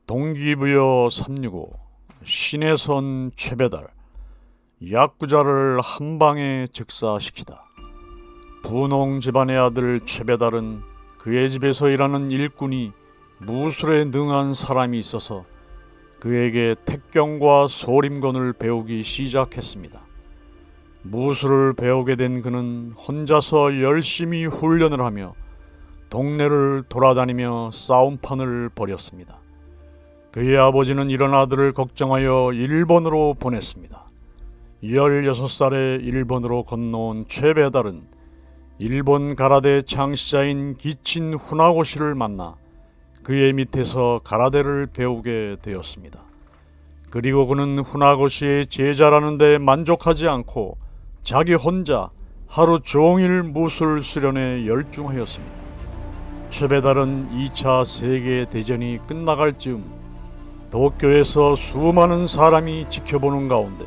동기부여 365 신혜선 최배달 야쿠자를 한방에 즉사시키다. 분홍 집안의 아들 최배달은 그의 집에서 일하는 일꾼이 무술에 능한 사람이 있어서 그에게 택경과 소림건을 배우기 시작했습니다. 무술을 배우게 된 그는 혼자서 열심히 훈련을 하며 동네를 돌아다니며 싸움판을 벌였습니다. 그의 아버지는 이런 아들을 걱정하여 일본으로 보냈습니다. 16살에 일본으로 건너온 최배달은 일본 가라데 창시자인 기친 후나고시를 만나 그의 밑에서 가라데를 배우게 되었습니다. 그리고 그는 후나고시의 제자라는 데 만족하지 않고 자기 혼자 하루 종일 무술 수련에 열중하였습니다. 최배달은 2차 세계대전이 끝나갈 즈음 도쿄에서 수많은 사람이 지켜보는 가운데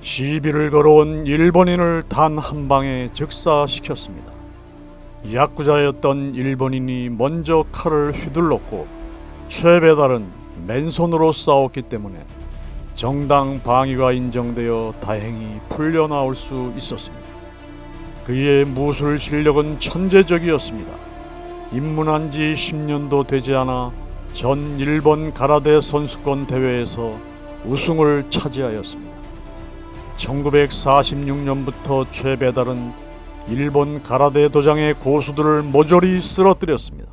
시비를 걸어온 일본인을 단 한 방에 즉사시켰습니다. 야쿠자였던 일본인이 먼저 칼을 휘둘렀고 최배달은 맨손으로 싸웠기 때문에 정당 방위가 인정되어 다행히 풀려나올 수 있었습니다. 그의 무술 실력은 천재적이었습니다. 입문한 지 10년도 되지 않아 전 일본 가라데 선수권 대회에서 우승을 차지하였습니다. 1946년부터 최배달은 일본 가라데 도장의 고수들을 모조리 쓰러뜨렸습니다.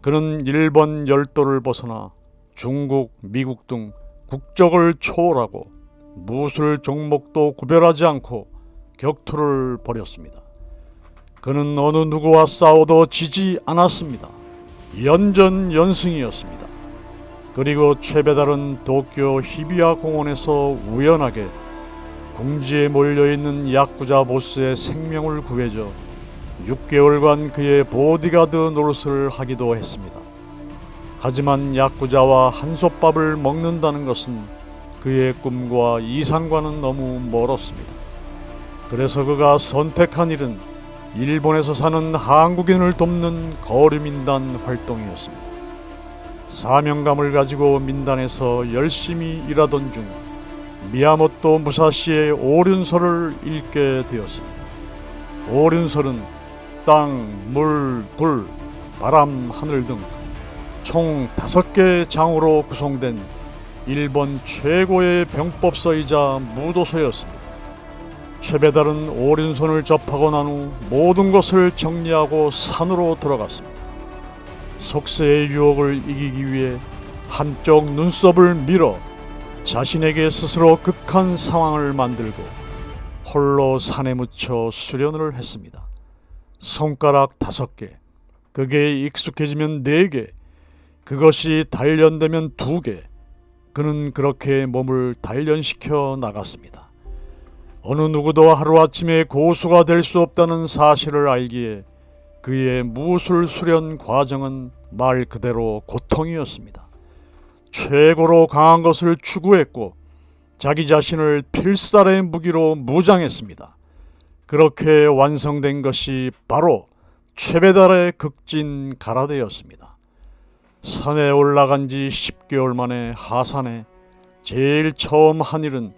그는 일본 열도를 벗어나 중국, 미국 등 국적을 초월하고 무술 종목도 구별하지 않고 격투를 벌였습니다. 그는 어느 누구와 싸워도 지지 않았습니다. 연전연승이었습니다. 그리고 최배달은 도쿄 히비야 공원에서 우연하게 궁지에 몰려있는 야쿠자 보스의 생명을 구해줘 6개월간 그의 보디가드 노릇을 하기도 했습니다. 하지만 야쿠자와 한솥밥을 먹는다는 것은 그의 꿈과 이상과는 너무 멀었습니다. 그래서 그가 선택한 일은 일본에서 사는 한국인을 돕는 거류민단 활동이었습니다. 사명감을 가지고 민단에서 열심히 일하던 중 미야모토 무사시의 오륜설을 읽게 되었습니다. 오륜설은 땅, 물, 불, 바람, 하늘 등 총 5개 장으로 구성된 일본 최고의 병법서이자 무도서였습니다. 최배달은 오륜선을 접하고 난 후 모든 것을 정리하고 산으로 들어갔습니다. 속세의 유혹을 이기기 위해 한쪽 눈썹을 밀어 자신에게 스스로 극한 상황을 만들고 홀로 산에 묻혀 수련을 했습니다. 손가락 5개, 그게 익숙해지면 4개, 그것이 단련되면 2개, 그는 그렇게 몸을 단련시켜 나갔습니다. 어느 누구도 하루아침에 고수가 될 수 없다는 사실을 알기에 그의 무술 수련 과정은 말 그대로 고통이었습니다. 최고로 강한 것을 추구했고 자기 자신을 필살의 무기로 무장했습니다. 그렇게 완성된 것이 바로 최배달의 극진 가라데였습니다. 산에 올라간 지 10개월 만에 하산해 제일 처음 한 일은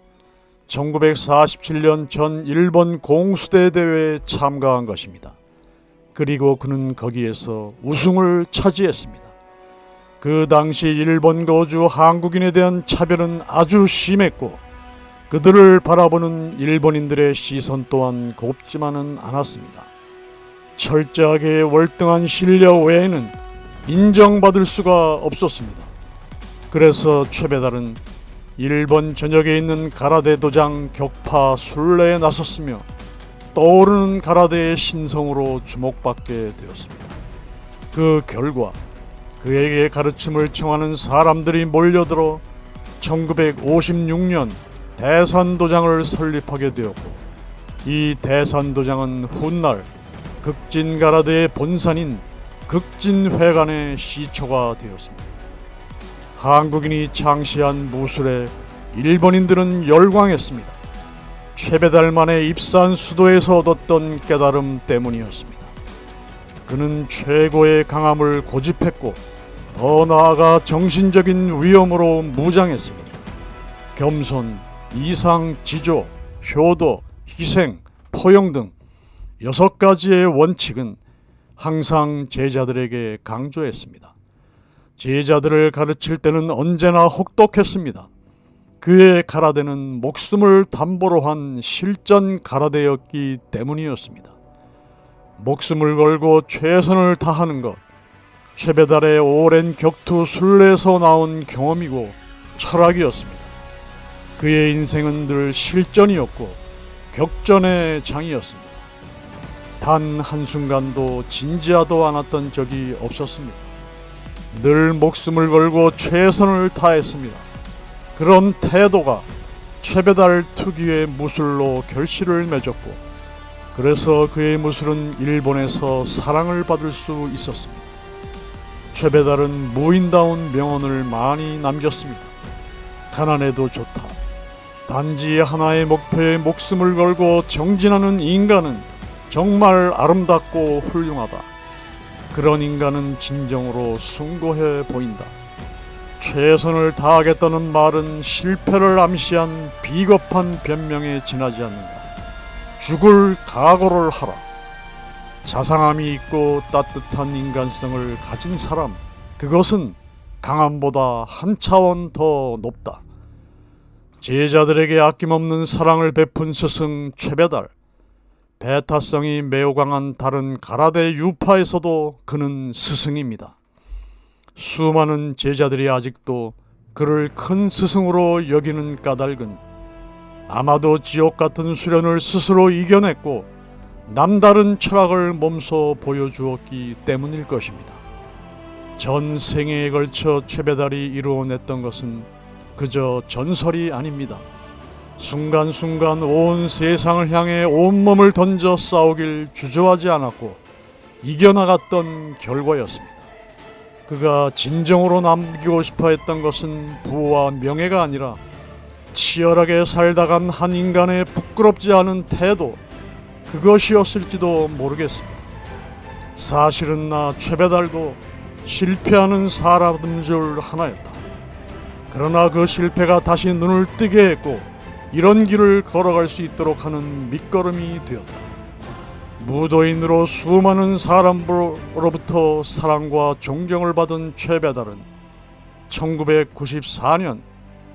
1947년 전 일본 공수대 대회에 참가한 것입니다. 그리고 그는 거기에서 우승을 차지했습니다. 그 당시 일본 거주 한국인에 대한 차별은 아주 심했고 그들을 바라보는 일본인들의 시선 또한 곱지만은 않았습니다. 철저하게 월등한 실력 외에는 인정받을 수가 없었습니다. 그래서 최배달은 일본 전역에 있는 가라데 도장 격파 순례에 나섰으며 떠오르는 가라데의 신성으로 주목받게 되었습니다. 그 결과 그에게 가르침을 청하는 사람들이 몰려들어 1956년 대산도장을 설립하게 되었고 이 대산도장은 훗날 극진가라데의 본산인 극진회관의 시초가 되었습니다. 한국인이 창시한 무술에 일본인들은 열광했습니다. 최배달만의 입산 수도에서 얻었던 깨달음 때문이었습니다. 그는 최고의 강함을 고집했고 더 나아가 정신적인 위험으로 무장했습니다. 겸손, 이상, 지조, 효도, 희생, 포용 등 6가지의 원칙은 항상 제자들에게 강조했습니다. 제자들을 가르칠 때는 언제나 혹독했습니다. 그의 가라데는 목숨을 담보로 한 실전 가라데였기 때문이었습니다. 목숨을 걸고 최선을 다하는 것, 최배달의 오랜 격투 순례에서 나온 경험이고 철학이었습니다. 그의 인생은 늘 실전이었고 격전의 장이었습니다. 단 한순간도 진지하도 않았던 적이 없었습니다. 늘 목숨을 걸고 최선을 다했습니다. 그런 태도가 최배달 특유의 무술로 결실을 맺었고, 그래서 그의 무술은 일본에서 사랑을 받을 수 있었습니다. 최배달은 무인다운 명언을 많이 남겼습니다. 가난해도 좋다. 단지 하나의 목표에 목숨을 걸고 정진하는 인간은 정말 아름답고 훌륭하다. 그런 인간은 진정으로 숭고해 보인다. 최선을 다하겠다는 말은 실패를 암시한 비겁한 변명에 지나지 않는다. 죽을 각오를 하라. 자상함이 있고 따뜻한 인간성을 가진 사람, 그것은 강함보다 한 차원 더 높다. 제자들에게 아낌없는 사랑을 베푼 스승 최배달. 배타성이 매우 강한 다른 가라데 유파에서도 그는 스승입니다. 수많은 제자들이 아직도 그를 큰 스승으로 여기는 까닭은 아마도 지옥 같은 수련을 스스로 이겨냈고 남다른 철학을 몸소 보여주었기 때문일 것입니다. 전 생애에 걸쳐 최배달이 이루어냈던 것은 그저 전설이 아닙니다. 순간순간 온 세상을 향해 온몸을 던져 싸우길 주저하지 않았고 이겨나갔던 결과였습니다. 그가 진정으로 남기고 싶어 했던 것은 부와 명예가 아니라 치열하게 살다간 한 인간의 부끄럽지 않은 태도, 그것이었을지도 모르겠습니다. 사실은 나 최배달도 실패하는 사람 줄 하나였다. 그러나 그 실패가 다시 눈을 뜨게 했고 이런 길을 걸어갈 수 있도록 하는 밑거름이 되었다. 무도인으로 수많은 사람으로부터 사랑과 존경을 받은 최배달은 1994년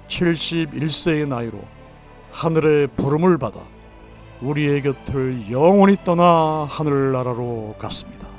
71세의 나이로 하늘의 부름을 받아 우리의 곁을 영원히 떠나 하늘나라로 갔습니다.